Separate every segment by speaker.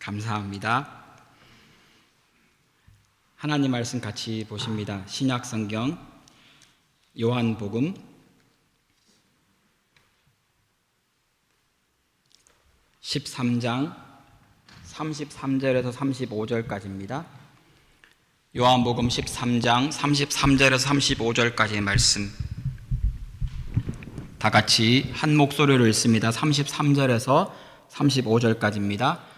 Speaker 1: 감사합니다. 하나님 말씀 같이 보십니다. 신약 성경 요한복음 13장 33절에서 35절까지입니다. 요한복음 13장 33절에서 35절까지의 말씀 다 같이 한 목소리로 읽습니다. 33절에서 35절까지입니다.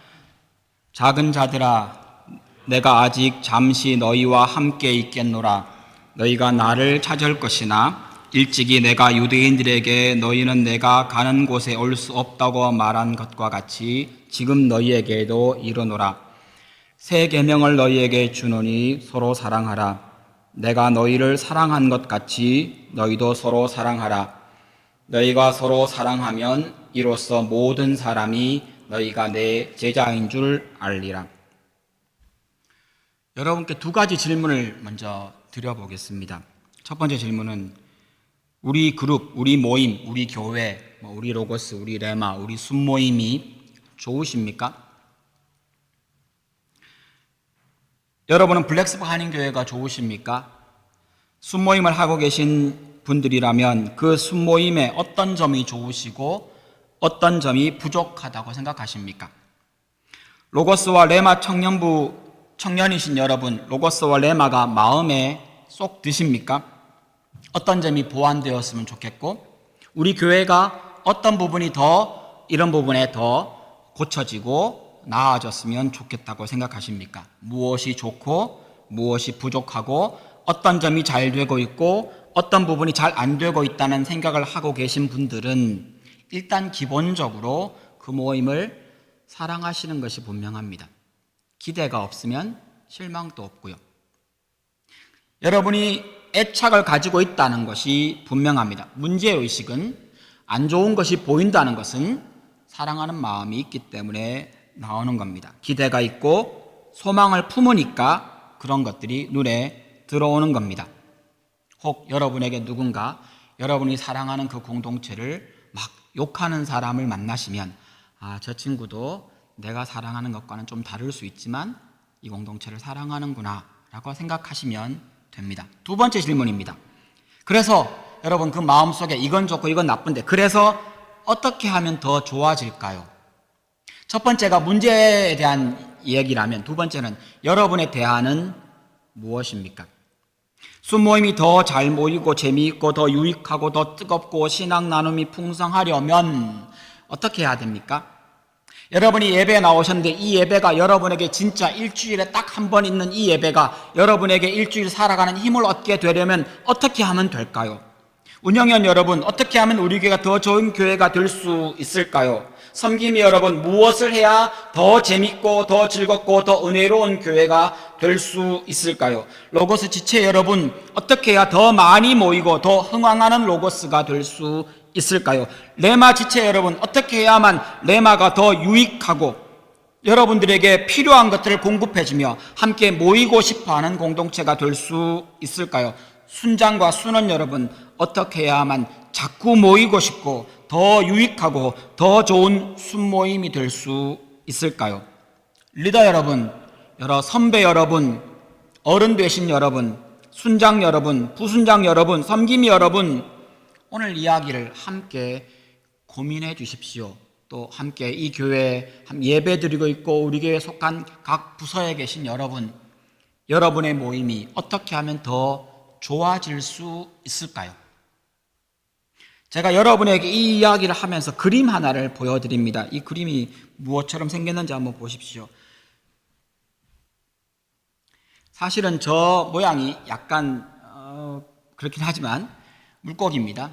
Speaker 1: 작은 자들아, 내가 아직 잠시 너희와 함께 있겠노라. 너희가 나를 찾을 것이나 일찍이 내가 유대인들에게 너희는 내가 가는 곳에 올 수 없다고 말한 것과 같이 지금 너희에게도 이르노라. 새 계명을 너희에게 주노니 서로 사랑하라. 내가 너희를 사랑한 것 같이 너희도 서로 사랑하라. 너희가 서로 사랑하면 이로써 모든 사람이 너희가 내 제자인 줄 알리라. 여러분께 두 가지 질문을 먼저 드려보겠습니다. 첫 번째 질문은 우리 그룹, 우리 모임, 우리 교회, 우리 로고스, 우리 레마, 우리 순모임이 좋으십니까? 여러분은 블랙스버 한인교회가 좋으십니까? 순모임을 하고 계신 분들이라면 그 순모임의 어떤 점이 좋으시고 어떤 점이 부족하다고 생각하십니까? 로고스와 레마 청년부 청년이신 여러분, 로고스와 레마가 마음에 쏙 드십니까? 어떤 점이 보완되었으면 좋겠고 우리 교회가 어떤 부분이 더 이런 부분에 더 고쳐지고 나아졌으면 좋겠다고 생각하십니까? 무엇이 좋고 무엇이 부족하고 어떤 점이 잘 되고 있고 어떤 부분이 잘 안 되고 있다는 생각을 하고 계신 분들은 일단 기본적으로 그 모임을 사랑하시는 것이 분명합니다. 기대가 없으면 실망도 없고요. 여러분이 애착을 가지고 있다는 것이 분명합니다. 문제의식은 안 좋은 것이 보인다는 것은 사랑하는 마음이 있기 때문에 나오는 겁니다. 기대가 있고 소망을 품으니까 그런 것들이 눈에 들어오는 겁니다. 혹 여러분에게 누군가 여러분이 사랑하는 그 공동체를 막 욕하는 사람을 만나시면 저 친구도 내가 사랑하는 것과는 좀 다를 수 있지만 이 공동체를 사랑하는구나 라고 생각하시면 됩니다. 두 번째 질문입니다. 그래서 여러분 그 마음속에 이건 좋고 이건 나쁜데 그래서 어떻게 하면 더 좋아질까요? 첫 번째가 문제에 대한 이야기라면 두 번째는 여러분의 대안은 무엇입니까? 순모임이 더 잘 모이고 재미있고 더 유익하고 더 뜨겁고 신앙 나눔이 풍성하려면 어떻게 해야 됩니까? 여러분이 예배에 나오셨는데 이 예배가 여러분에게 진짜 일주일에 딱 한 번 있는 이 예배가 여러분에게 일주일 살아가는 힘을 얻게 되려면 어떻게 하면 될까요? 운영위원 여러분, 어떻게 하면 우리 교회가 더 좋은 교회가 될 수 있을까요? 섬김이 여러분, 무엇을 해야 더 재밌고 더 즐겁고 더 은혜로운 교회가 될 수 있을까요? 로고스 지체 여러분, 어떻게 해야 더 많이 모이고 더 흥왕하는 로고스가 될 수 있을까요? 레마 지체 여러분, 어떻게 해야만 레마가 더 유익하고 여러분들에게 필요한 것들을 공급해주며 함께 모이고 싶어하는 공동체가 될 수 있을까요? 순장과 순원 여러분, 어떻게 해야만 자꾸 모이고 싶고 더 유익하고 더 좋은 순모임이 될 수 있을까요? 리더 여러분, 여러 선배 여러분, 어른 되신 여러분, 순장 여러분, 부순장 여러분, 섬김이 여러분, 오늘 이야기를 함께 고민해 주십시오. 또 함께 이 교회에 예배 드리고 있고 우리 교회에 속한 각 부서에 계신 여러분, 여러분의 모임이 어떻게 하면 더 좋아질 수 있을까요? 제가 여러분에게 이 이야기를 하면서 그림 하나를 보여드립니다. 이 그림이 무엇처럼 생겼는지 한번 보십시오. 사실은 저 모양이 약간 그렇긴 하지만 물고기입니다.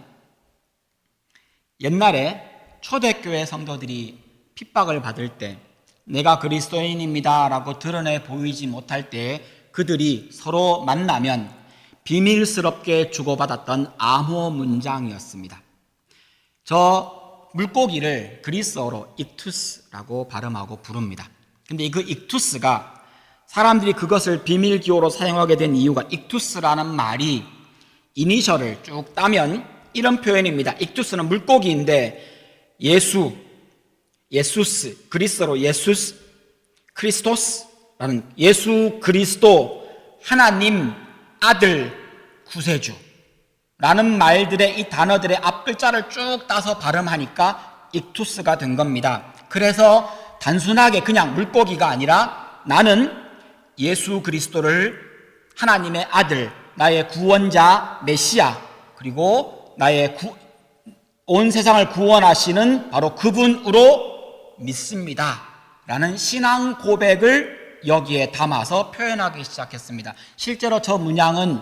Speaker 1: 옛날에 초대교회 성도들이 핍박을 받을 때 내가 그리스도인입니다 라고 드러내 보이지 못할 때 그들이 서로 만나면 비밀스럽게 주고받았던 암호 문장이었습니다. 저 물고기를 그리스어로 익투스라고 발음하고 부릅니다. 근데 그 익투스가 사람들이 그것을 비밀 기호로 사용하게 된 이유가 익투스라는 말이 이니셜을 쭉 따면 이런 표현입니다. 익투스는 물고기인데 예수, 예수스, 그리스어로 예수스, 크리스토스라는 예수 그리스도 하나님 아들 구세주라는 말들의 이 단어들의 앞글자를 쭉 따서 발음하니까 익투스가 된 겁니다. 그래서 단순하게 그냥 물고기가 아니라 나는 예수 그리스도를 하나님의 아들, 나의 구원자 메시아, 그리고 나의 온 세상을 구원하시는 바로 그분으로 믿습니다 라는 신앙 고백을 여기에 담아서 표현하기 시작했습니다. 실제로 저 문양은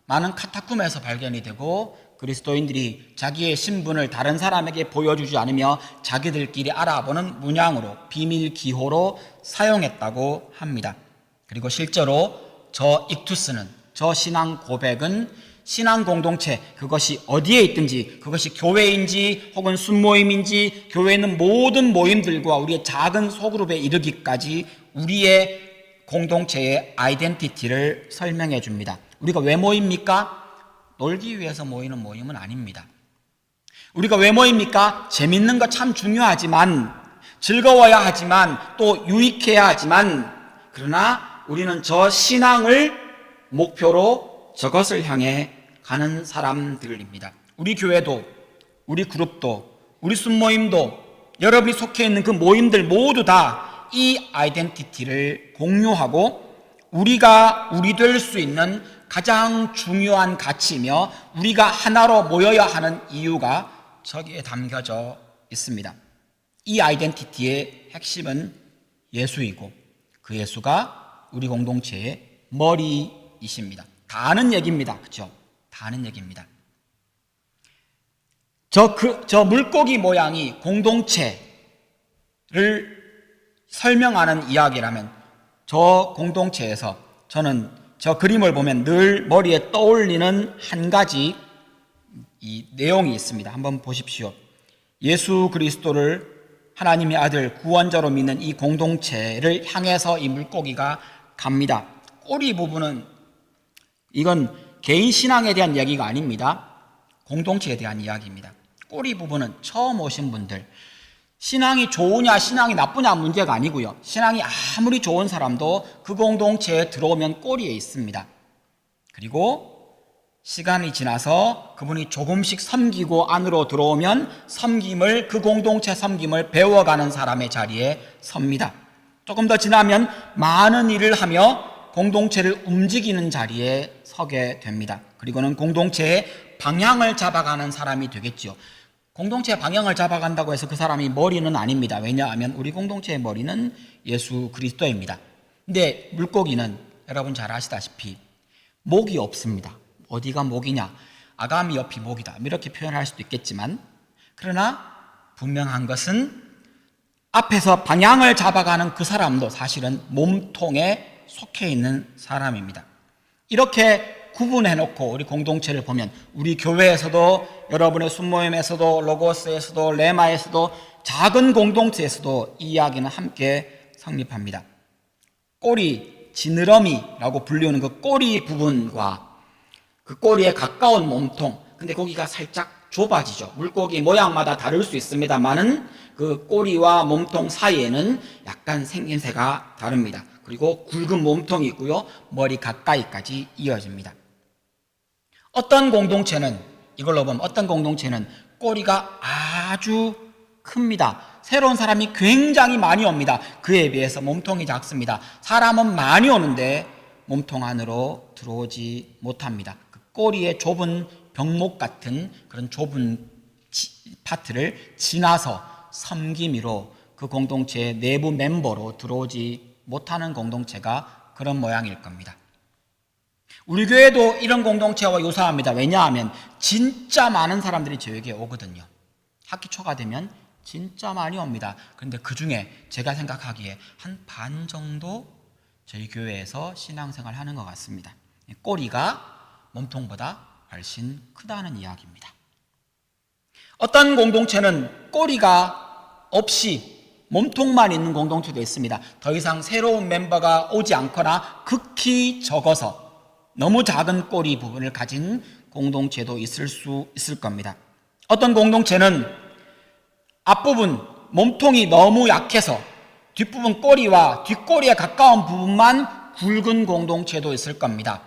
Speaker 1: 많은 카타쿰에서 발견이 되고 그리스도인들이 자기의 신분을 다른 사람에게 보여주지 않으며 자기들끼리 알아보는 문양으로 비밀 기호로 사용했다고 합니다. 그리고 실제로 저 익투스는, 저 신앙 고백은 신앙 공동체, 그것이 어디에 있든지, 그것이 교회인지 혹은 순모임인지, 교회에 있는 모든 모임들과 우리의 작은 소그룹에 이르기까지 우리의 공동체의 아이덴티티를 설명해 줍니다. 우리가 왜 모입니까? 놀기 위해서 모이는 모임은 아닙니다. 우리가 왜 모입니까? 재밌는 거 참 중요하지만, 즐거워야 하지만, 또 유익해야 하지만, 그러나 우리는 저 신앙을 목표로 저것을 향해 가는 사람들입니다. 우리 교회도, 우리 그룹도, 우리 순모임도, 여러분이 속해 있는 그 모임들 모두 다 이 아이덴티티를 공유하고 우리 될 수 있는 가장 중요한 가치이며 우리가 하나로 모여야 하는 이유가 저기에 담겨져 있습니다. 이 아이덴티티의 핵심은 예수이고 그 예수가 우리 공동체의 머리이십니다. 다 아는 얘기입니다. 그렇죠? 다 아는 얘기입니다. 저 물고기 모양이 공동체를 설명하는 이야기라면 저 공동체에서 저는 저 그림을 보면 늘 머리에 떠올리는 한 가지 이 내용이 있습니다. 한번 보십시오. 예수 그리스도를 하나님의 아들 구원자로 믿는 이 공동체를 향해서 이 물고기가 갑니다. 꼬리 부분은 이건 개인 신앙에 대한 이야기가 아닙니다. 공동체에 대한 이야기입니다. 꼬리 부분은 처음 오신 분들, 신앙이 좋으냐 신앙이 나쁘냐 문제가 아니고요. 신앙이 아무리 좋은 사람도 그 공동체에 들어오면 꼬리에 있습니다. 그리고 시간이 지나서 그분이 조금씩 섬기고 안으로 들어오면 그 공동체 섬김을 배워가는 사람의 자리에 섭니다. 조금 더 지나면 많은 일을 하며 공동체를 움직이는 자리에 서게 됩니다. 그리고는 공동체의 방향을 잡아가는 사람이 되겠죠. 공동체의 방향을 잡아간다고 해서 그 사람이 머리는 아닙니다. 왜냐하면 우리 공동체의 머리는 예수 그리스도입니다. 근데 물고기는 여러분 잘 아시다시피 목이 없습니다. 어디가 목이냐? 아가미 옆이 목이다. 이렇게 표현할 수도 있겠지만, 그러나 분명한 것은 앞에서 방향을 잡아가는 그 사람도 사실은 몸통에 속해 있는 사람입니다. 이렇게 구분해놓고 우리 공동체를 보면 우리 교회에서도, 여러분의 순모임에서도, 로고스에서도, 레마에서도, 작은 공동체에서도 이 이야기는 함께 성립합니다. 꼬리, 지느러미라고 불리우는 그 꼬리 부분과 그 꼬리에 가까운 몸통, 근데 거기가 살짝 좁아지죠. 물고기 모양마다 다를 수 있습니다만은 그 꼬리와 몸통 사이에는 약간 생김새가 다릅니다. 그리고 굵은 몸통이 있고요, 머리 가까이까지 이어집니다. 어떤 공동체는, 이걸로 보면 어떤 공동체는 꼬리가 아주 큽니다. 새로운 사람이 굉장히 많이 옵니다. 그에 비해서 몸통이 작습니다. 사람은 많이 오는데 몸통 안으로 들어오지 못합니다. 그 꼬리의 좁은 병목 같은 그런 좁은 파트를 지나서 섬김이로 그 공동체의 내부 멤버로 들어오지 못하는 공동체가 그런 모양일 겁니다. 우리 교회도 이런 공동체와 유사합니다. 왜냐하면 진짜 많은 사람들이 저에게 오거든요. 학기 초가 되면 진짜 많이 옵니다. 그런데 그 중에 제가 생각하기에 한 반 정도 저희 교회에서 신앙생활 하는 것 같습니다. 꼬리가 몸통보다 훨씬 크다는 이야기입니다. 어떤 공동체는 꼬리가 없이 몸통만 있는 공동체도 있습니다. 더 이상 새로운 멤버가 오지 않거나 극히 적어서 너무 작은 꼬리 부분을 가진 공동체도 있을 겁니다. 어떤 공동체는 앞부분 몸통이 너무 약해서 뒷부분 꼬리와 뒷꼬리에 가까운 부분만 굵은 공동체도 있을 겁니다.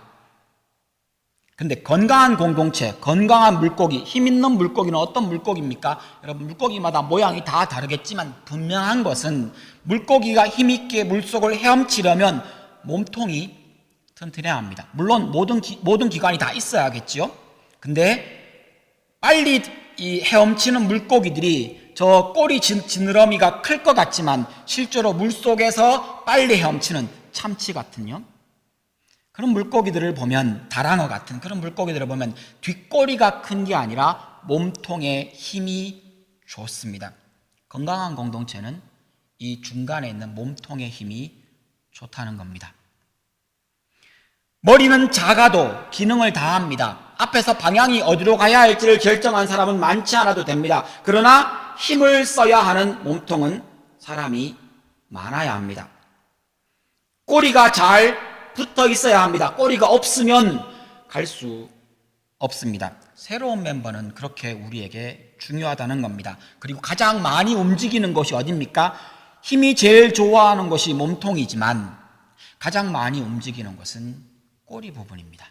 Speaker 1: 근데 건강한 공동체, 건강한 물고기, 힘 있는 물고기는 어떤 물고기입니까? 여러분, 물고기마다 모양이 다 다르겠지만 분명한 것은 물고기가 힘있게 물속을 헤엄치려면 몸통이 튼튼해야 합니다. 물론 모든 기관이 다 있어야겠죠. 근데 빨리 이 헤엄치는 물고기들이 저 꼬리 지느러미가 클 것 같지만 실제로 물속에서 빨리 헤엄치는 참치 같은요, 그런 물고기들을 보면, 다랑어 같은 그런 물고기들을 보면 뒷꼬리가 큰 게 아니라 몸통에 힘이 좋습니다. 건강한 공동체는 이 중간에 있는 몸통의 힘이 좋다는 겁니다. 머리는 작아도 기능을 다합니다. 앞에서 방향이 어디로 가야 할지를 결정한 사람은 많지 않아도 됩니다. 그러나 힘을 써야 하는 몸통은 사람이 많아야 합니다. 꼬리가 잘 붙어 있어야 합니다. 꼬리가 없으면 갈 수 없습니다. 새로운 멤버는 그렇게 우리에게 중요하다는 겁니다. 그리고 가장 많이 움직이는 것이 어딥니까? 힘이 제일 좋아하는 것이 몸통이지만 가장 많이 움직이는 것은 꼬리 부분입니다.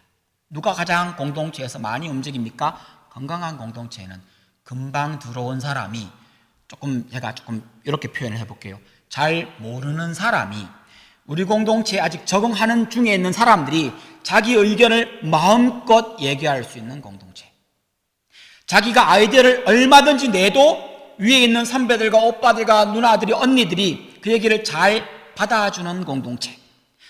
Speaker 1: 누가 가장 공동체에서 많이 움직입니까? 건강한 공동체에는 금방 들어온 사람이, 제가 이렇게 표현을 해볼게요. 잘 모르는 사람이, 우리 공동체에 아직 적응하는 중에 있는 사람들이 자기 의견을 마음껏 얘기할 수 있는 공동체, 자기가 아이디어를 얼마든지 내도 위에 있는 선배들과 오빠들과 누나들이, 언니들이 그 얘기를 잘 받아주는 공동체,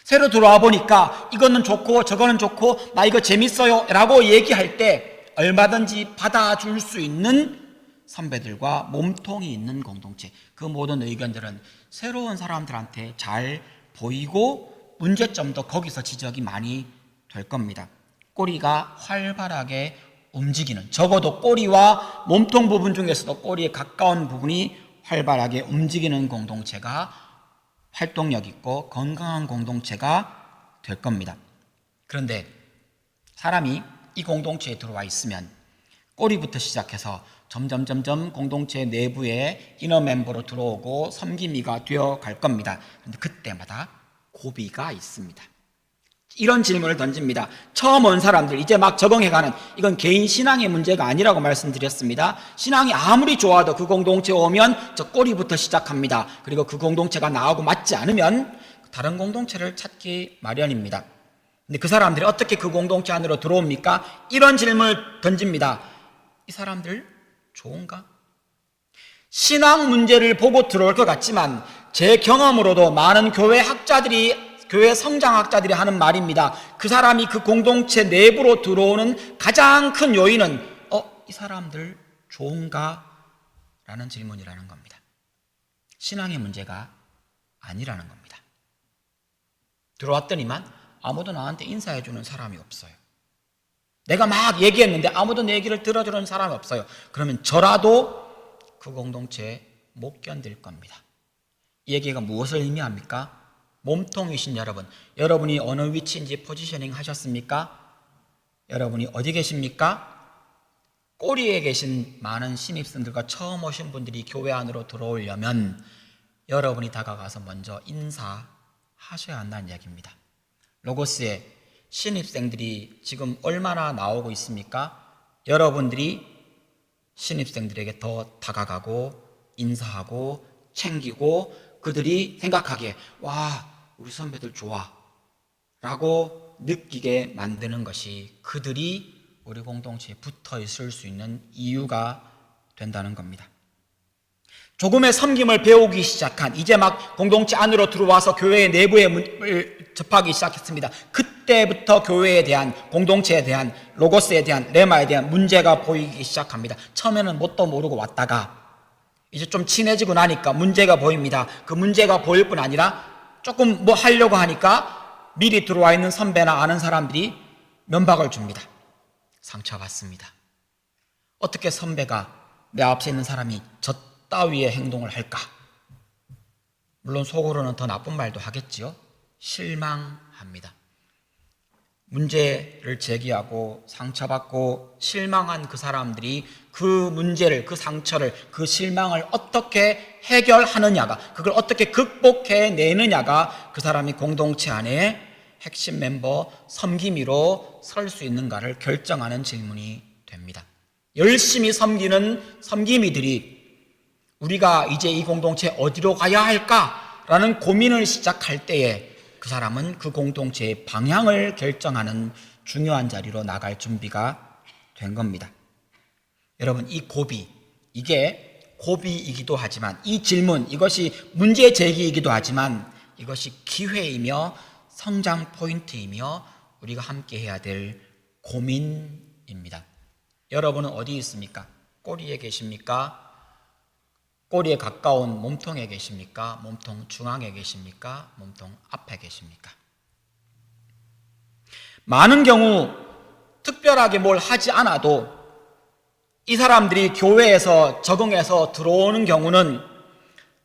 Speaker 1: 새로 들어와 보니까 이거는 좋고 저거는 좋고 나 이거 재밌어요 라고 얘기할 때 얼마든지 받아줄 수 있는 선배들과 몸통이 있는 공동체, 그 모든 의견들은 새로운 사람들한테 잘 보이고 문제점도 거기서 지적이 많이 될 겁니다. 꼬리가 활발하게 움직이는, 적어도 꼬리와 몸통 부분 중에서도 꼬리에 가까운 부분이 활발하게 움직이는 공동체가 활동력 있고 건강한 공동체가 될 겁니다. 그런데 사람이 이 공동체에 들어와 있으면 꼬리부터 시작해서 점점 공동체 내부에 이너 멤버로 들어오고 섬김이가 되어 갈 겁니다. 그런데 그때마다 고비가 있습니다. 이런 질문을 던집니다. 처음 온 사람들, 이제 막 적응해가는, 이건 개인 신앙의 문제가 아니라고 말씀드렸습니다. 신앙이 아무리 좋아도 그 공동체에 오면 저 꼬리부터 시작합니다. 그리고 그 공동체가 나하고 맞지 않으면 다른 공동체를 찾기 마련입니다. 근데 그 사람들이 어떻게 그 공동체 안으로 들어옵니까? 이런 질문을 던집니다. 이 사람들 좋은가? 신앙 문제를 보고 들어올 것 같지만 제 경험으로도 많은 교회 성장학자들이 하는 말입니다. 그 사람이 그 공동체 내부로 들어오는 가장 큰 요인은 이 사람들 좋은가? 라는 질문이라는 겁니다. 신앙의 문제가 아니라는 겁니다. 들어왔더니만 아무도 나한테 인사해주는 사람이 없어요. 내가 막 얘기했는데 아무도 내 얘기를 들어주는 사람이 없어요. 그러면 저라도 그 공동체에 못 견딜 겁니다. 이 얘기가 무엇을 의미합니까? 몸통이신 여러분이 어느 위치인지 포지셔닝 하셨습니까? 여러분이 어디 계십니까? 꼬리에 계신 많은 신입생들과 처음 오신 분들이 교회 안으로 들어오려면 여러분이 다가가서 먼저 인사하셔야 한다는 이야기입니다. 로고스에 신입생들이 지금 얼마나 나오고 있습니까? 여러분들이 신입생들에게 더 다가가고 인사하고 챙기고 그들이 생각하기에 와, 우리 선배들 좋아 라고 느끼게 만드는 것이 그들이 우리 공동체에 붙어 있을 수 있는 이유가 된다는 겁니다. 조금의 섬김을 배우기 시작한, 이제 막 공동체 안으로 들어와서 교회 내부의 문을 접하기 시작했습니다. 그때부터 교회에 대한, 공동체에 대한, 로고스에 대한, 레마에 대한 문제가 보이기 시작합니다. 처음에는 뭣도 모르고 왔다가 이제 좀 친해지고 나니까 문제가 보입니다. 그 문제가 보일 뿐 아니라 조금 뭐 하려고 하니까 미리 들어와 있는 선배나 아는 사람들이 면박을 줍니다. 상처받습니다. 어떻게 선배가 내 앞에 있는 사람이 저 따위의 행동을 할까? 물론 속으로는 더 나쁜 말도 하겠지요. 실망합니다. 문제를 제기하고 상처받고 실망한 그 사람들이 그 문제를, 그 상처를, 그 실망을 어떻게 해결하느냐가, 그걸 어떻게 극복해내느냐가 그 사람이 공동체 안에 핵심 멤버 섬김이로 설 수 있는가를 결정하는 질문이 됩니다. 열심히 섬기는 섬김이들이 우리가 이제 이 공동체 어디로 가야 할까라는 고민을 시작할 때에 그 사람은 그 공동체의 방향을 결정하는 중요한 자리로 나갈 준비가 된 겁니다. 여러분, 이 고비, 이게 고비이기도 하지만, 이 질문, 이것이 문제 제기이기도 하지만 이것이 기회이며 성장 포인트이며 우리가 함께 해야 될 고민입니다. 여러분은 어디 있습니까? 꼬리에 계십니까? 꼬리에 가까운 몸통에 계십니까? 몸통 중앙에 계십니까? 몸통 앞에 계십니까? 많은 경우 특별하게 뭘 하지 않아도 이 사람들이 교회에서 적응해서 들어오는 경우는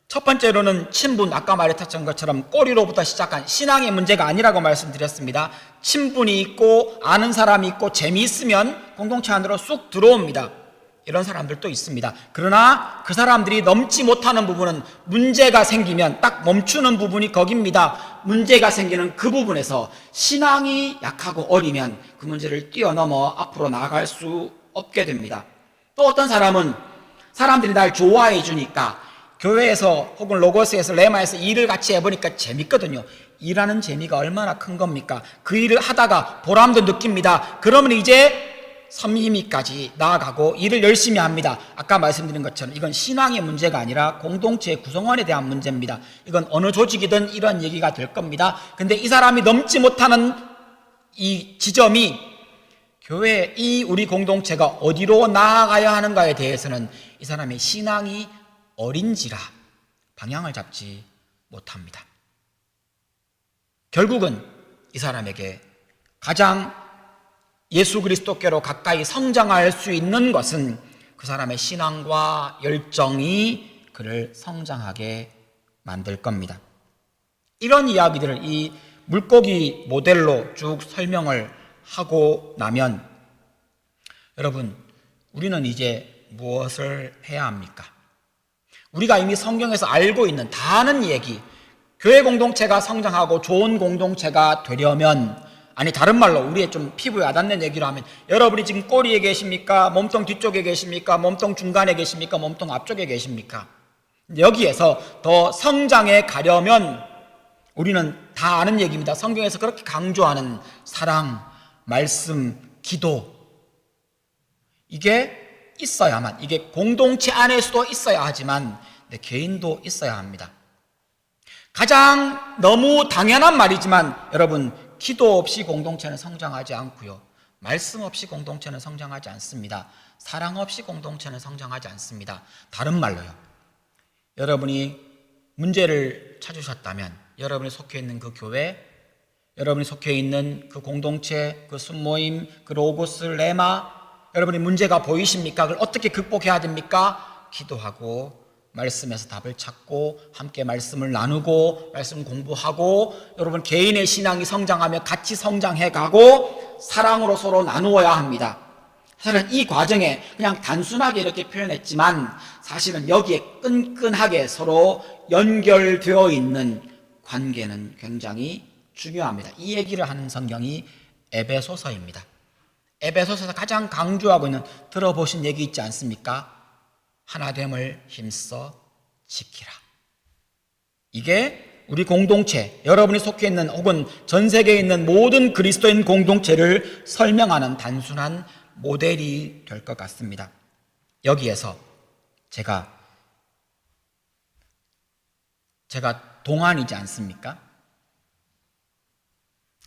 Speaker 1: 첫 번째로는 친분, 아까 말했던 것처럼 꼬리로부터 시작한 신앙의 문제가 아니라고 말씀드렸습니다. 친분이 있고 아는 사람이 있고 재미있으면 공동체 안으로 쑥 들어옵니다. 이런 사람들도 있습니다. 그러나 그 사람들이 넘지 못하는 부분은 문제가 생기면 딱 멈추는 부분이 거깁니다. 문제가 생기는 그 부분에서 신앙이 약하고 어리면 그 문제를 뛰어넘어 앞으로 나아갈 수 없게 됩니다. 또 어떤 사람은 사람들이 날 좋아해 주니까 교회에서 혹은 로고스에서 레마에서 일을 같이 해보니까 재밌거든요. 일하는 재미가 얼마나 큰 겁니까? 그 일을 하다가 보람도 느낍니다. 그러면 이제 섬김이까지 나아가고 일을 열심히 합니다. 아까 말씀드린 것처럼 이건 신앙의 문제가 아니라 공동체의 구성원에 대한 문제입니다. 이건 어느 조직이든 이런 얘기가 될 겁니다. 근데 이 사람이 넘지 못하는 이 지점이 교회, 이 우리 공동체가 어디로 나아가야 하는가에 대해서는 이 사람의 신앙이 어린지라 방향을 잡지 못합니다. 결국은 이 사람에게 가장 예수 그리스도께로 가까이 성장할 수 있는 것은 그 사람의 신앙과 열정이 그를 성장하게 만들 겁니다. 이런 이야기들을 이 물고기 모델로 쭉 설명을 하고 나면 여러분, 우리는 이제 무엇을 해야 합니까? 우리가 이미 성경에서 알고 있는 다 아는 얘기, 교회 공동체가 성장하고 좋은 공동체가 되려면, 아니 다른 말로 우리의 좀 피부에 와닿는 얘기로 하면 여러분이 지금 꼬리에 계십니까? 몸통 뒤쪽에 계십니까? 몸통 중간에 계십니까? 몸통 앞쪽에 계십니까? 여기에서 더 성장해 가려면 우리는 다 아는 얘기입니다. 성경에서 그렇게 강조하는 사랑, 말씀, 기도, 이게 있어야만, 이게 공동체 안에서도 있어야 하지만 내 개인도 있어야 합니다. 가장 너무 당연한 말이지만 여러분, 기도 없이 공동체는 성장하지 않고요, 말씀 없이 공동체는 성장하지 않습니다. 사랑 없이 공동체는 성장하지 않습니다. 다른 말로요, 여러분이 문제를 찾으셨다면 여러분이 속해 있는 그 교회, 여러분이 속해 있는 그 공동체, 그 순모임, 그 로고스, 레마, 여러분이 문제가 보이십니까? 그걸 어떻게 극복해야 됩니까? 기도하고 말씀에서 답을 찾고 함께 말씀을 나누고 말씀 공부하고 여러분 개인의 신앙이 성장하며 같이 성장해가고 사랑으로 서로 나누어야 합니다. 사실은 이 과정에 그냥 단순하게 이렇게 표현했지만 사실은 여기에 끈끈하게 서로 연결되어 있는 관계는 굉장히 중요합니다. 이 얘기를 하는 성경이 에베소서입니다. 에베소서에서 가장 강조하고 있는, 들어보신 얘기 있지 않습니까? 하나됨을 힘써 지키라. 이게 우리 공동체, 여러분이 속해 있는 혹은 전 세계에 있는 모든 그리스도인 공동체를 설명하는 단순한 모델이 될 것 같습니다. 여기에서 제가 동안이지 않습니까?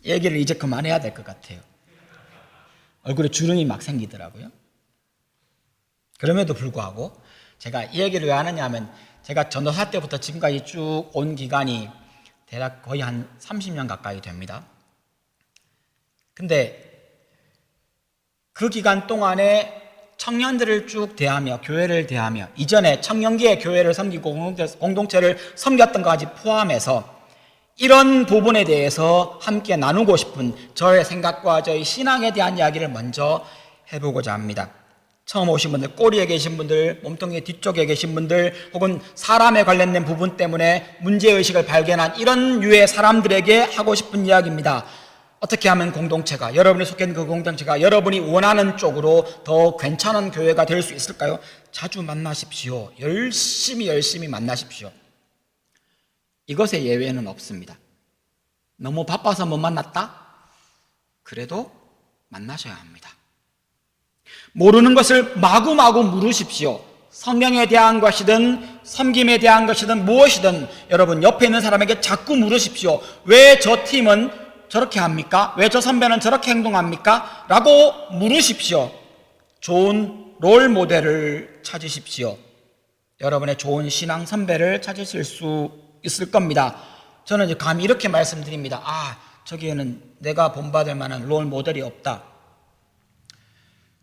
Speaker 1: 얘기를 이제 그만해야 될 것 같아요. 얼굴에 주름이 막 생기더라고요. 그럼에도 불구하고 제가 이 얘기를 왜 하느냐 하면, 제가 전도사 때부터 지금까지 쭉 온 기간이 대략 거의 한 30년 가까이 됩니다. 근데 그 기간 동안에 청년들을 쭉 대하며 교회를 대하며 이전에 청년기에 교회를 섬기고 공동체를 섬겼던 것까지 포함해서 이런 부분에 대해서 함께 나누고 싶은 저의 생각과 저의 신앙에 대한 이야기를 먼저 해보고자 합니다. 처음 오신 분들, 꼬리에 계신 분들, 몸통의 뒤쪽에 계신 분들, 혹은 사람에 관련된 부분 때문에 문제의식을 발견한 이런 유의 사람들에게 하고 싶은 이야기입니다. 어떻게 하면 공동체가, 여러분이 속해 있는 그 공동체가 여러분이 원하는 쪽으로 더 괜찮은 교회가 될 수 있을까요? 자주 만나십시오. 열심히 만나십시오. 이것에 예외는 없습니다. 너무 바빠서 못 만났다? 그래도 만나셔야 합니다. 모르는 것을 마구마구 물으십시오. 성경에 대한 것이든 섬김에 대한 것이든 무엇이든 여러분 옆에 있는 사람에게 자꾸 물으십시오. 왜 저 팀은 저렇게 합니까? 왜 저 선배는 저렇게 행동합니까? 라고 물으십시오. 좋은 롤 모델을 찾으십시오. 여러분의 좋은 신앙 선배를 찾으실 수 있을 겁니다. 저는 이제 감히 이렇게 말씀드립니다. 저기에는 내가 본받을 만한 롤 모델이 없다.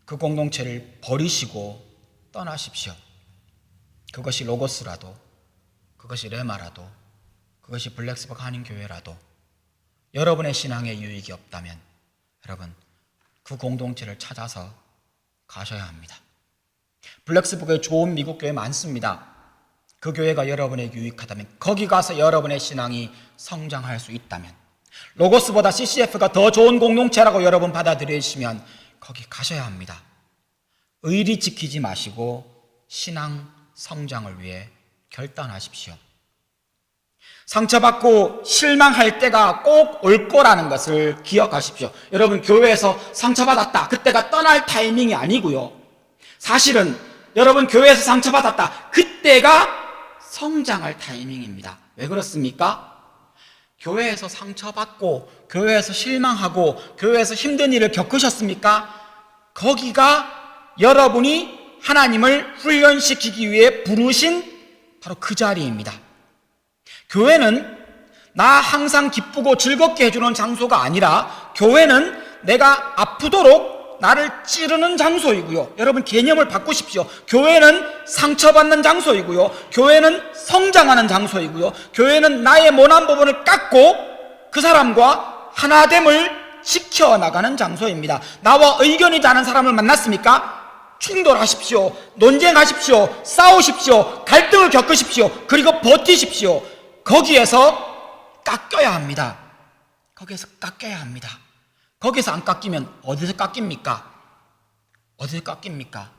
Speaker 1: 그 공동체를 버리시고 떠나십시오. 그것이 로고스라도, 그것이 레마라도, 그것이 블랙스버그 한인교회라도 여러분의 신앙에 유익이 없다면 여러분 그 공동체를 찾아서 가셔야 합니다. 블랙스버그에 좋은 미국 교회 많습니다. 그 교회가 여러분에게 유익하다면, 거기 가서 여러분의 신앙이 성장할 수 있다면, 로고스보다 CCF가 더 좋은 공동체라고 여러분 받아들이시면 거기 가셔야 합니다. 의리 지키지 마시고 신앙 성장을 위해 결단하십시오. 상처받고 실망할 때가 꼭 올 거라는 것을 기억하십시오. 여러분 교회에서 상처받았다, 그때가 떠날 타이밍이 아니고요. 사실은 여러분 교회에서 상처받았다, 그때가 성장할 타이밍입니다. 왜 그렇습니까? 교회에서 상처받고 교회에서 실망하고 교회에서 힘든 일을 겪으셨습니까? 거기가 여러분이 하나님을 훈련시키기 위해 부르신 바로 그 자리입니다. 교회는 나 항상 기쁘고 즐겁게 해주는 장소가 아니라 교회는 내가 아프도록 나를 찌르는 장소이고요. 여러분 개념을 바꾸십시오. 교회는 상처받는 장소이고요. 교회는 성장하는 장소이고요. 교회는 나의 모난 부분을 깎고 그 사람과 하나됨을 지켜나가는 장소입니다. 나와 의견이 다른 사람을 만났습니까? 충돌하십시오. 논쟁하십시오. 싸우십시오. 갈등을 겪으십시오. 그리고 버티십시오. 거기에서 깎여야 합니다. 거기에서 깎여야 합니다. 거기서 안 깎이면 어디서 깎입니까? 어디서 깎입니까?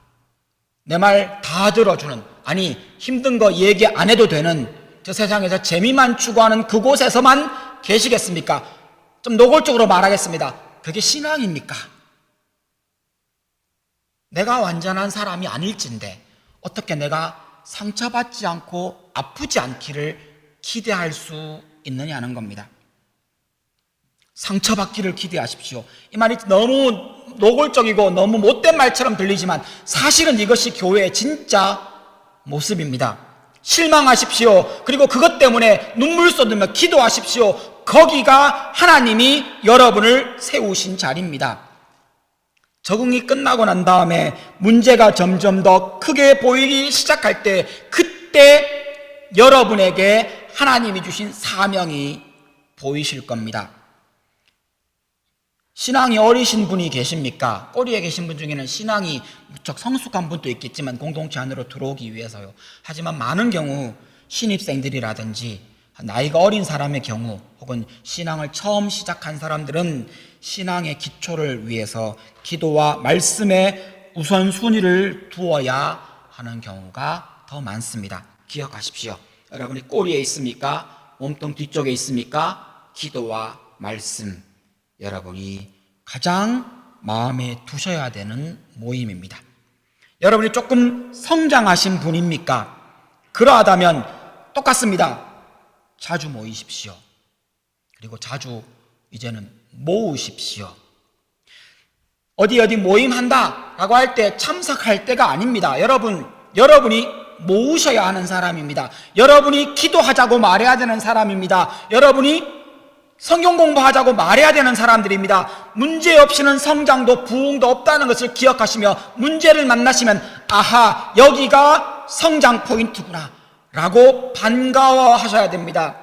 Speaker 1: 내 말 다 들어주는, 아니 힘든 거 얘기 안 해도 되는 저 세상에서 재미만 추구하는 그곳에서만 계시겠습니까? 좀 노골적으로 말하겠습니다. 그게 신앙입니까? 내가 완전한 사람이 아닐진데 어떻게 내가 상처받지 않고 아프지 않기를 기대할 수 있느냐는 겁니다. 상처받기를 기대하십시오. 이 말이 너무 노골적이고 너무 못된 말처럼 들리지만 사실은 이것이 교회의 진짜 모습입니다. 실망하십시오. 그리고 그것 때문에 눈물 쏟으며 기도하십시오. 거기가 하나님이 여러분을 세우신 자리입니다. 적응이 끝나고 난 다음에 문제가 점점 더 크게 보이기 시작할 때, 그때 여러분에게 하나님이 주신 사명이 보이실 겁니다. 신앙이 어리신 분이 계십니까? 꼬리에 계신 분 중에는 신앙이 무척 성숙한 분도 있겠지만 공동체 안으로 들어오기 위해서요. 하지만 많은 경우 신입생들이라든지 나이가 어린 사람의 경우, 혹은 신앙을 처음 시작한 사람들은 신앙의 기초를 위해서 기도와 말씀에 우선순위를 두어야 하는 경우가 더 많습니다. 기억하십시오. 여러분이 꼬리에 있습니까? 몸통 뒤쪽에 있습니까? 기도와 말씀, 여러분이 가장 마음에 두셔야 되는 모임입니다. 여러분이 조금 성장하신 분입니까? 그러하다면 똑같습니다. 자주 모이십시오. 그리고 자주 이제는 모으십시오. 어디 모임한다 라고 할 때 참석할 때가 아닙니다. 여러분이 모으셔야 하는 사람입니다. 여러분이 기도하자고 말해야 되는 사람입니다. 여러분이 성경 공부하자고 말해야 되는 사람들입니다. 문제 없이는 성장도 부흥도 없다는 것을 기억하시며 문제를 만나시면 아하, 여기가 성장 포인트구나 라고 반가워하셔야 됩니다.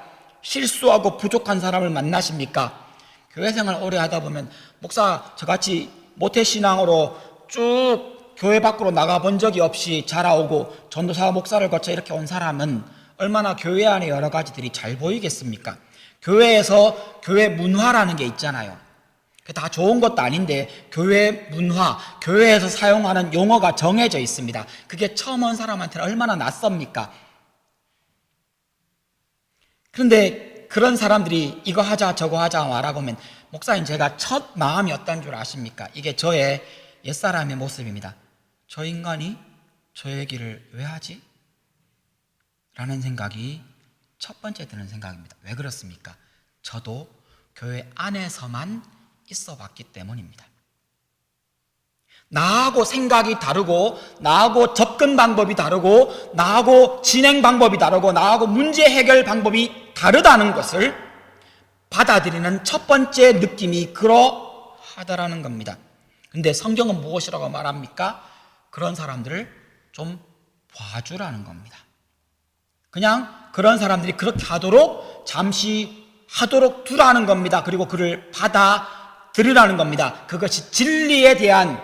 Speaker 1: 실수하고 부족한 사람을 만나십니까? 교회 생활 오래 하다 보면 목사 저같이 모태신앙으로 쭉 교회 밖으로 나가본 적이 없이 자라오고 전도사 목사를 거쳐 이렇게 온 사람은 얼마나 교회 안에 여러 가지들이 잘 보이겠습니까? 교회에서 교회 문화라는 게 있잖아요. 다 좋은 것도 아닌데 교회 문화, 교회에서 사용하는 용어가 정해져 있습니다. 그게 처음 온 사람한테는 얼마나 낯섭니까? 그런데 그런 사람들이 이거 하자 저거 하자 말하고 하면 목사님 제가 첫 마음이 어떤 줄 아십니까? 이게 저의 옛사람의 모습입니다. 저 인간이 저 얘기를 왜 하지? 라는 생각이 첫 번째 드는 생각입니다. 왜 그렇습니까? 저도 교회 안에서만 있어 봤기 때문입니다. 나하고 생각이 다르고 나하고 접근 방법이 다르고 나하고 진행 방법이 다르고 나하고 문제 해결 방법이 다르다는 것을 받아들이는 첫 번째 느낌이 그러하다라는 겁니다. 근데 성경은 무엇이라고 말합니까? 그런 사람들을 좀 봐주라는 겁니다. 그냥 그런 사람들이 그렇게 하도록 잠시 하도록 두라는 겁니다. 그리고 그를 받아들이라는 겁니다. 그것이 진리에 대한,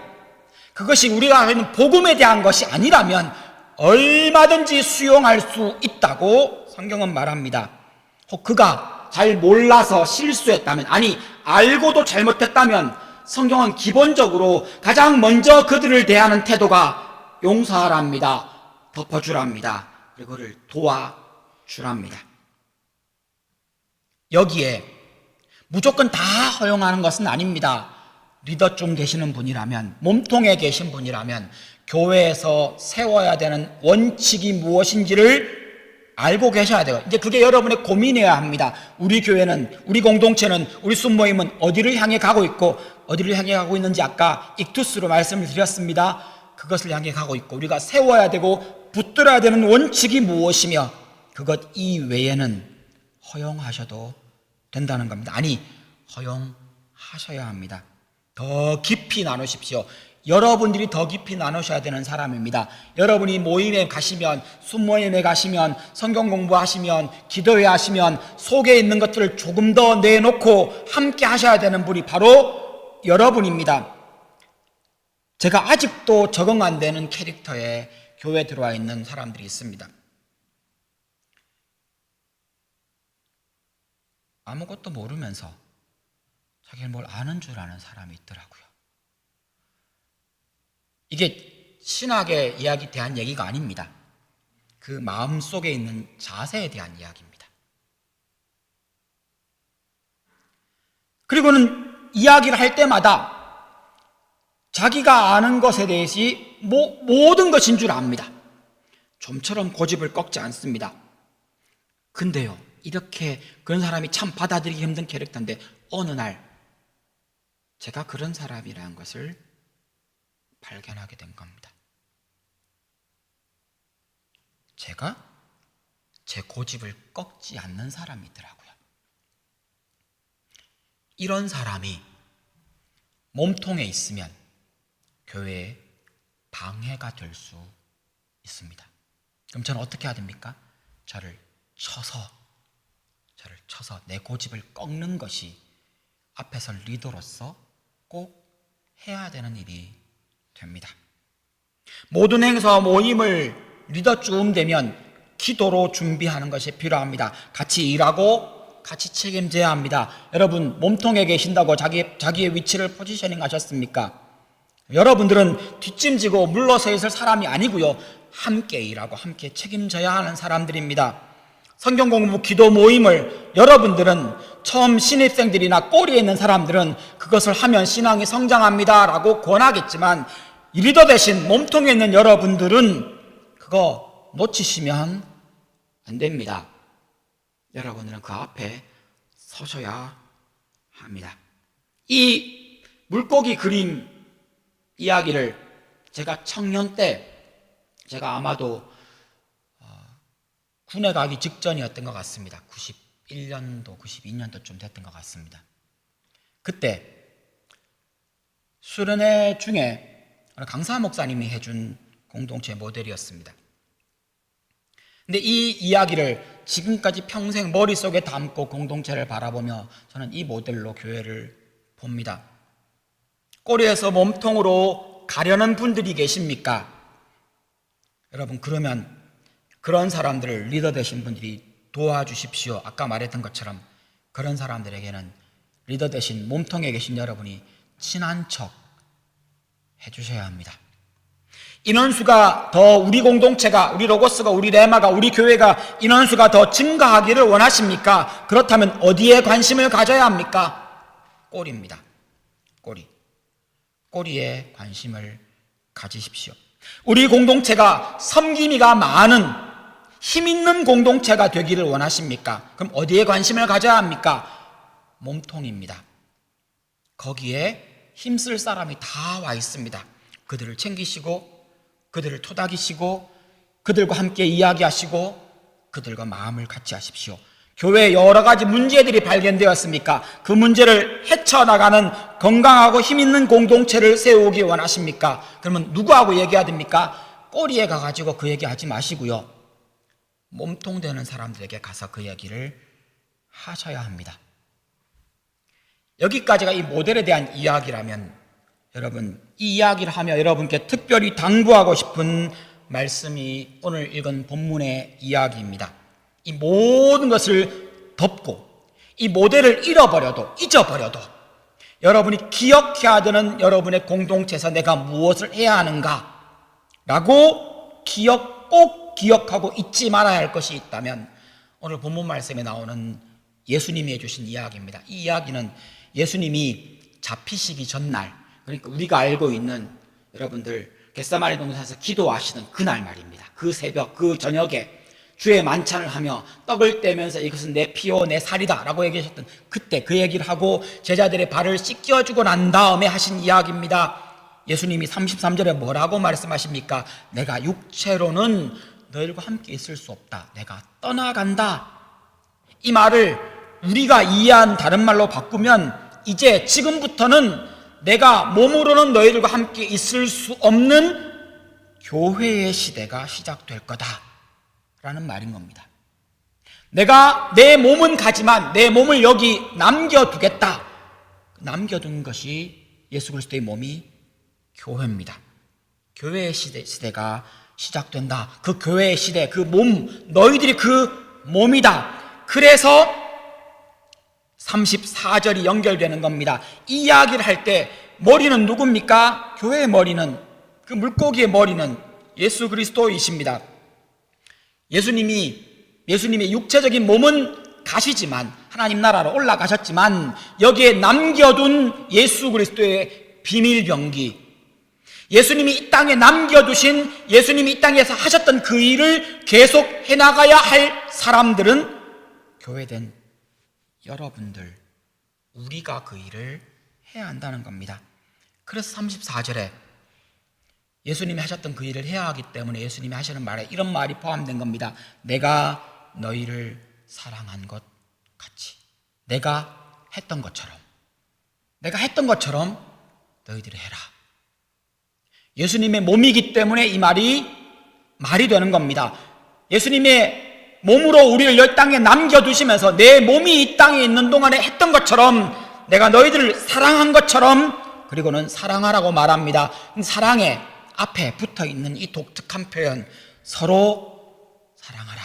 Speaker 1: 그것이 우리가 하는 복음에 대한 것이 아니라면 얼마든지 수용할 수 있다고 성경은 말합니다. 혹 그가 잘 몰라서 실수했다면, 아니 알고도 잘못했다면 성경은 기본적으로 가장 먼저 그들을 대하는 태도가 용서하랍니다. 덮어주랍니다. 그리고 그를 도와주랍니다. 여기에 무조건 다 허용하는 것은 아닙니다. 리더쯤 되시는 분이라면, 몸통에 계신 분이라면 교회에서 세워야 되는 원칙이 무엇인지를 알고 계셔야 돼요. 이제 그게 여러분의 고민이어야 합니다. 우리 교회는, 우리 공동체는, 우리 순모임은 어디를 향해 가고 있고, 어디를 향해 가고 있는지 아까 익투스로 말씀을 드렸습니다. 그것을 향해 가고 있고, 우리가 세워야 되고 붙들어야 되는 원칙이 무엇이며, 그것 이외에는 허용하셔도 된다는 겁니다. 아니, 허용하셔야 합니다. 더 깊이 나누십시오. 여러분들이 더 깊이 나누셔야 되는 사람입니다. 여러분이 모임에 가시면, 순모임에 가시면, 성경 공부하시면, 기도회 하시면 속에 있는 것들을 조금 더 내놓고 함께 하셔야 되는 분이 바로 여러분입니다. 제가 아직도 적응 안 되는 캐릭터에 교회에 들어와 있는 사람들이 있습니다. 아무것도 모르면서 자기는 뭘 아는 줄 아는 사람이 있더라고요. 이게 신학에 대한 얘기가 아닙니다. 그 마음속에 있는 자세에 대한 이야기입니다. 그리고는 이야기를 할 때마다 자기가 아는 것에 대해서 모든 것인 줄 압니다. 좀처럼 고집을 꺾지 않습니다. 근데요, 이렇게 그런 사람이 참 받아들이기 힘든 캐릭터인데 어느 날 제가 그런 사람이라는 것을 발견하게 된 겁니다. 제가 제 고집을 꺾지 않는 사람이더라고요. 이런 사람이 몸통에 있으면 교회에 방해가 될 수 있습니다. 그럼 저는 어떻게 해야 됩니까? 저를 쳐서 내 고집을 꺾는 것이 앞에서 리더로서 꼭 해야 되는 일이 됩니다. 모든 행사와 모임을 리더쯤 되면 기도로 준비하는 것이 필요합니다. 같이 일하고 같이 책임져야 합니다. 여러분 몸통에 계신다고 자기의 위치를 포지셔닝 하셨습니까? 여러분들은 뒷짐지고 물러서 있을 사람이 아니고요, 함께 일하고 함께 책임져야 하는 사람들입니다. 성경 공부 기도 모임을 여러분들은 처음 신입생들이나 꼬리에 있는 사람들은 그것을 하면 신앙이 성장합니다 라고 권하겠지만, 리더 대신 몸통에 있는 여러분들은 그거 놓치시면 안 됩니다. 여러분들은 그 앞에 서셔야 합니다. 이 물고기 그림 이야기를 제가 청년 때, 제가 아마도 군에 가기 직전이었던 것 같습니다. 91년도, 92년도쯤 됐던 것 같습니다. 그때 수련회 중에 강사 목사님이 해준 공동체 모델이었습니다. 근데 이 이야기를 지금까지 평생 머릿속에 담고 공동체를 바라보며 저는 이 모델로 교회를 봅니다. 꼬리에서 몸통으로 가려는 분들이 계십니까? 여러분, 그러면 그런 사람들을 리더 되신 분들이 도와주십시오. 아까 말했던 것처럼 그런 사람들에게는 리더 되신 몸통에 계신 여러분이 친한 척 해주셔야 합니다. 인원수가 더 우리 공동체가, 우리 로고스가, 우리 레마가, 우리 교회가 인원수가 더 증가하기를 원하십니까? 그렇다면 어디에 관심을 가져야 합니까? 꼬리입니다. 꼬리에 관심을 가지십시오. 우리 공동체가 섬김이가 많은 힘 있는 공동체가 되기를 원하십니까? 그럼 어디에 관심을 가져야 합니까? 몸통입니다. 거기에 힘쓸 사람이 다 와 있습니다. 그들을 챙기시고, 그들을 토닥이시고, 그들과 함께 이야기하시고, 그들과 마음을 같이 하십시오. 교회에 여러 가지 문제들이 발견되었습니까? 그 문제를 헤쳐나가는 건강하고 힘있는 공동체를 세우기 원하십니까? 그러면 누구하고 얘기해야 됩니까? 꼬리에 가가지고 그 얘기하지 마시고요, 몸통 되는 사람들에게 가서 그 얘기를 하셔야 합니다. 여기까지가 이 모델에 대한 이야기라면 여러분, 이 이야기를 하며 여러분께 특별히 당부하고 싶은 말씀이 오늘 읽은 본문의 이야기입니다. 이 모든 것을 덮고 이 모델을 잊어버려도 여러분이 기억해야 되는 여러분의 공동체에서 내가 무엇을 해야 하는가 라고 꼭 기억하고 잊지 말아야 할 것이 있다면 오늘 본문 말씀에 나오는 예수님이 해주신 이야기입니다. 이 이야기는 예수님이 잡히시기 전날, 그러니까 우리가 알고 있는 여러분들 겟세마네 동산에서 기도하시는 그날 말입니다. 그 새벽, 그 저녁에 주의 만찬을 하며 떡을 떼면서 이것은 내 피요 내 살이다 라고 얘기하셨던 그때 그 얘기를 하고 제자들의 발을 씻겨주고 난 다음에 하신 이야기입니다. 예수님이 33절에 뭐라고 말씀하십니까? 내가 육체로는 너희들과 함께 있을 수 없다. 내가 떠나간다. 이 말을 우리가 이해한 다른 말로 바꾸면 이제 지금부터는 내가 몸으로는 너희들과 함께 있을 수 없는 교회의 시대가 시작될 거다 라는 말인 겁니다. 내가 내 몸은 가지만 내 몸을 여기 남겨두겠다. 남겨둔 것이 예수 그리스도의 몸이 교회입니다. 교회의 시대가 시작된다. 그 교회의 시대, 그 몸, 너희들이 그 몸이다. 그래서 34절이 연결되는 겁니다. 이 이야기를 할 때 머리는 누굽니까? 교회의 머리는, 그 물고기의 머리는 예수 그리스도이십니다. 예수님의 육체적인 몸은 가시지만 하나님 나라로 올라가셨지만 여기에 남겨둔 예수 그리스도의 비밀병기, 예수님이 이 땅에 남겨두신, 예수님이 이 땅에서 하셨던 그 일을 계속 해나가야 할 사람들은 교회된 여러분들, 우리가 그 일을 해야 한다는 겁니다. 그래서 34절에 예수님이 하셨던 그 일을 해야 하기 때문에 예수님이 하시는 말에 이런 말이 포함된 겁니다. 내가 너희를 사랑한 것 같이, 내가 했던 것처럼 너희들이 해라. 예수님의 몸이기 때문에 이 말이 되는 겁니다. 예수님의 몸으로 우리를 이 땅에 남겨두시면서 내 몸이 이 땅에 있는 동안에 했던 것처럼 내가 너희들을 사랑한 것처럼, 그리고는 사랑하라고 말합니다. 사랑의 앞에 붙어있는 이 독특한 표현, 서로 사랑하라.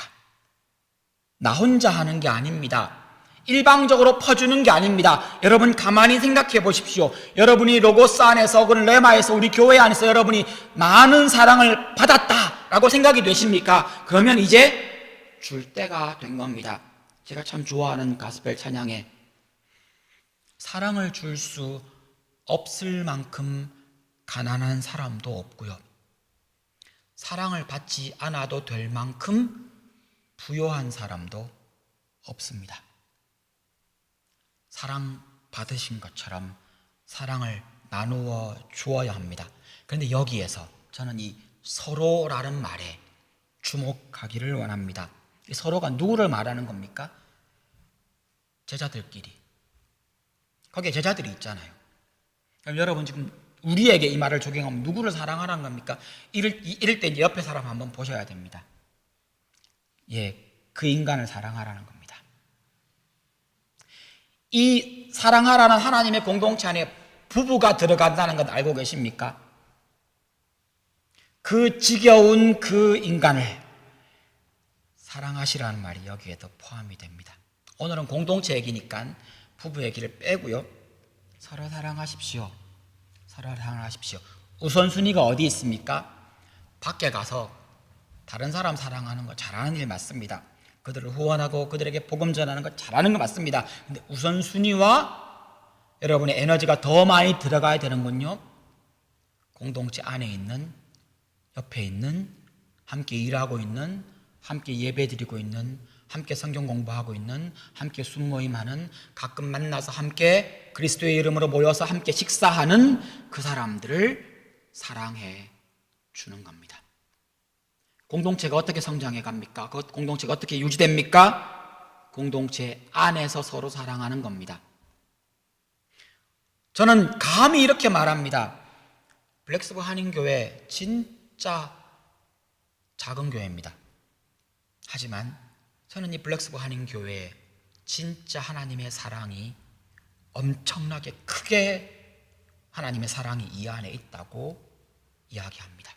Speaker 1: 나 혼자 하는 게 아닙니다. 일방적으로 퍼주는 게 아닙니다. 여러분 가만히 생각해 보십시오. 여러분이 로고스 안에서 혹은 레마에서 우리 교회 안에서 여러분이 많은 사랑을 받았다라고 생각이 되십니까? 그러면 이제 줄 때가 된 겁니다. 제가 참 좋아하는 가스펠 찬양에 사랑을 줄 수 없을 만큼 가난한 사람도 없고요, 사랑을 받지 않아도 될 만큼 부요한 사람도 없습니다. 사랑 받으신 것처럼 사랑을 나누어 주어야 합니다. 그런데 여기에서 저는 이 서로라는 말에 주목하기를 원합니다. 이 서로가 누구를 말하는 겁니까? 제자들끼리. 거기에 제자들이 있잖아요. 그럼 여러분 지금 우리에게 이 말을 적용하면 누구를 사랑하라는 겁니까? 이럴 때 이제 옆에 사람 한번 보셔야 됩니다. 예, 그 인간을 사랑하라는 겁니다. 이 사랑하라는 하나님의 공동체 안에 부부가 들어간다는 것 알고 계십니까? 그 지겨운 그 인간을 사랑하시라는 말이 여기에도 포함이 됩니다. 오늘은 공동체 얘기니까 부부 얘기를 빼고요. 서로 사랑하십시오. 서로 사랑하십시오. 우선순위가 어디 있습니까? 밖에 가서 다른 사람 사랑하는 거 잘하는 일 맞습니다. 그들을 후원하고 그들에게 복음 전하는 거 잘하는 거 맞습니다. 근데 우선순위와 여러분의 에너지가 더 많이 들어가야 되는군요. 공동체 안에 있는, 옆에 있는, 함께 일하고 있는, 함께 예배 드리고 있는, 함께 성경 공부하고 있는, 함께 순모임하는, 가끔 만나서 함께 그리스도의 이름으로 모여서 함께 식사하는 그 사람들을 사랑해 주는 겁니다. 공동체가 어떻게 성장해 갑니까? 그 공동체가 어떻게 유지됩니까? 공동체 안에서 서로 사랑하는 겁니다. 저는 감히 이렇게 말합니다. 블랙스버 한인교회 진짜 작은 교회입니다. 하지만 저는 이 블랙스버 한인교회에 진짜 하나님의 사랑이 엄청나게 크게 하나님의 사랑이 이 안에 있다고 이야기합니다.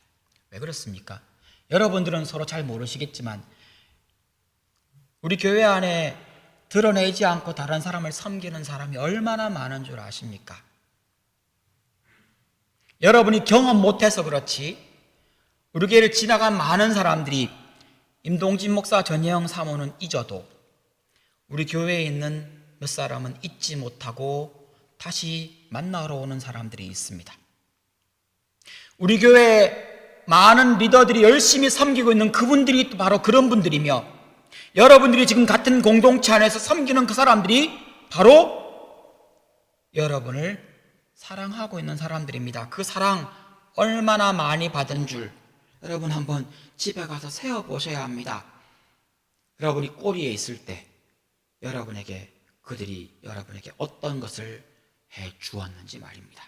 Speaker 1: 왜 그렇습니까? 여러분들은 서로 잘 모르시겠지만 우리 교회 안에 드러내지 않고 다른 사람을 섬기는 사람이 얼마나 많은 줄 아십니까? 여러분이 경험 못해서 그렇지 우리 교회를 지나간 많은 사람들이 임동진 목사, 전혜영 사모는 잊어도 우리 교회에 있는 몇 사람은 잊지 못하고 다시 만나러 오는 사람들이 있습니다. 우리 교회 많은 리더들이 열심히 섬기고 있는 그분들이 바로 그런 분들이며 여러분들이 지금 같은 공동체 안에서 섬기는 그 사람들이 바로 여러분을 사랑하고 있는 사람들입니다. 그 사랑 얼마나 많이 받은 줄 여러분 한번 집에 가서 세어보셔야 합니다. 여러분이 꼬리에 있을 때 여러분에게 그들이 여러분에게 어떤 것을 해 주었는지 말입니다.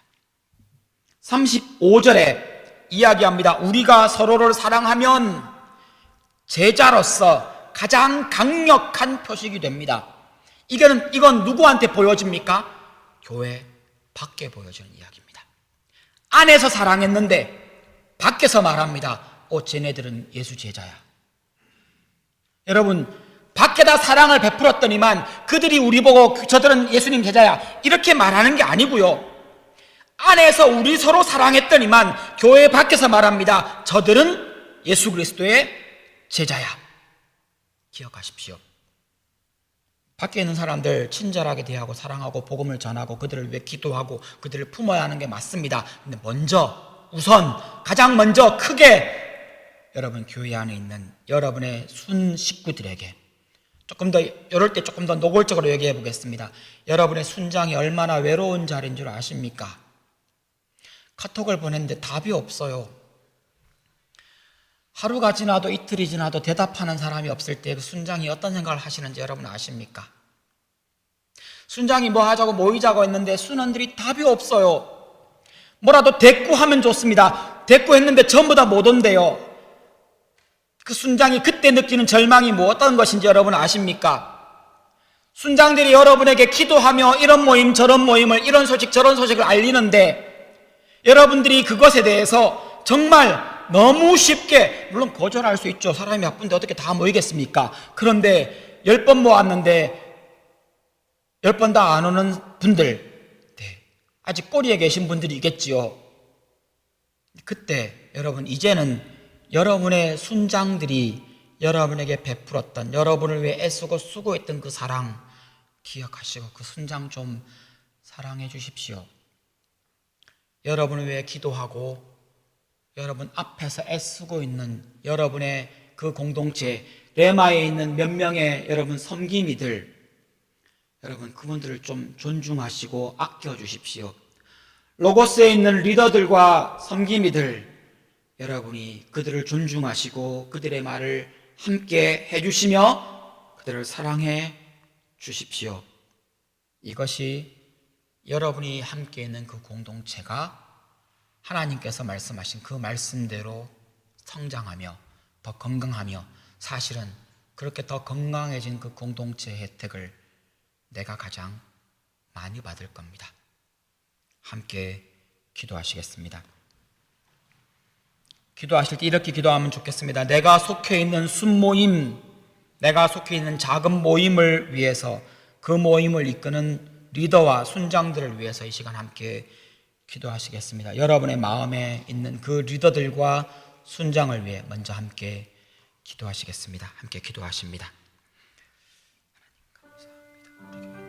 Speaker 1: 35절에 이야기합니다. 우리가 서로를 사랑하면 제자로서 가장 강력한 표식이 됩니다. 이건 누구한테 보여집니까? 교회 밖에 보여지는 이야기입니다. 안에서 사랑했는데 밖에서 말합니다. 쟤네들은 예수 제자야. 여러분, 밖에다 사랑을 베풀었더니만 그들이 우리 보고 저들은 예수님 제자야 이렇게 말하는 게 아니고요. 안에서 우리 서로 사랑했더니만 교회 밖에서 말합니다. 저들은 예수 그리스도의 제자야. 기억하십시오. 밖에 있는 사람들 친절하게 대하고 사랑하고 복음을 전하고 그들을 위해 기도하고 그들을 품어야 하는 게 맞습니다. 근데 가장 먼저 크게 여러분 교회 안에 있는 여러분의 순 식구들에게 이럴 때 조금 더 노골적으로 얘기해 보겠습니다. 여러분의 순장이 얼마나 외로운 자리인 줄 아십니까? 카톡을 보냈는데 답이 없어요. 하루가 지나도 이틀이 지나도 대답하는 사람이 없을 때 그 순장이 어떤 생각을 하시는지 여러분 아십니까? 순장이 뭐 하자고 모이자고 했는데 순원들이 답이 없어요. 뭐라도 대꾸하면 좋습니다. 대꾸했는데 전부 다 못 온대요. 그 순장이 그때 느끼는 절망이 뭐 어떤 것인지 여러분 아십니까? 순장들이 여러분에게 기도하며 이런 모임 저런 모임을 이런 소식 저런 소식을 알리는데 여러분들이 그것에 대해서 정말 너무 쉽게 물론 거절할 수 있죠. 사람이 바쁜데 어떻게 다 모이겠습니까? 그런데 10번 모았는데 10번 다 안 오는 분들 아직 꼬리에 계신 분들이 있겠지요. 그때 여러분 이제는 여러분의 순장들이 여러분에게 베풀었던 여러분을 위해 애쓰고 수고했던 그 사랑 기억하시고 그 순장 좀 사랑해 주십시오. 여러분을 위해 기도하고 여러분 앞에서 애쓰고 있는 여러분의 그 공동체 레마에 있는 몇 명의 여러분 섬김이들 여러분 그분들을 좀 존중하시고 아껴주십시오. 로고스에 있는 리더들과 섬김이들 여러분이 그들을 존중하시고 그들의 말을 함께 해주시며 그들을 사랑해 주십시오. 이것이 여러분이 함께 있는 그 공동체가 하나님께서 말씀하신 그 말씀대로 성장하며 더 건강하며 사실은 그렇게 더 건강해진 그 공동체의 혜택을 내가 가장 많이 받을 겁니다. 함께 기도하시겠습니다. 기도하실 때 이렇게 기도하면 좋겠습니다. 내가 속해 있는 순모임, 내가 속해 있는 작은 모임을 위해서, 그 모임을 이끄는 리더와 순장들을 위해서 이 시간 함께 기도하시겠습니다. 여러분의 마음에 있는 그 리더들과 순장을 위해 먼저 함께 기도하시겠습니다. 함께 기도하십니다. 하나님 감사합니다.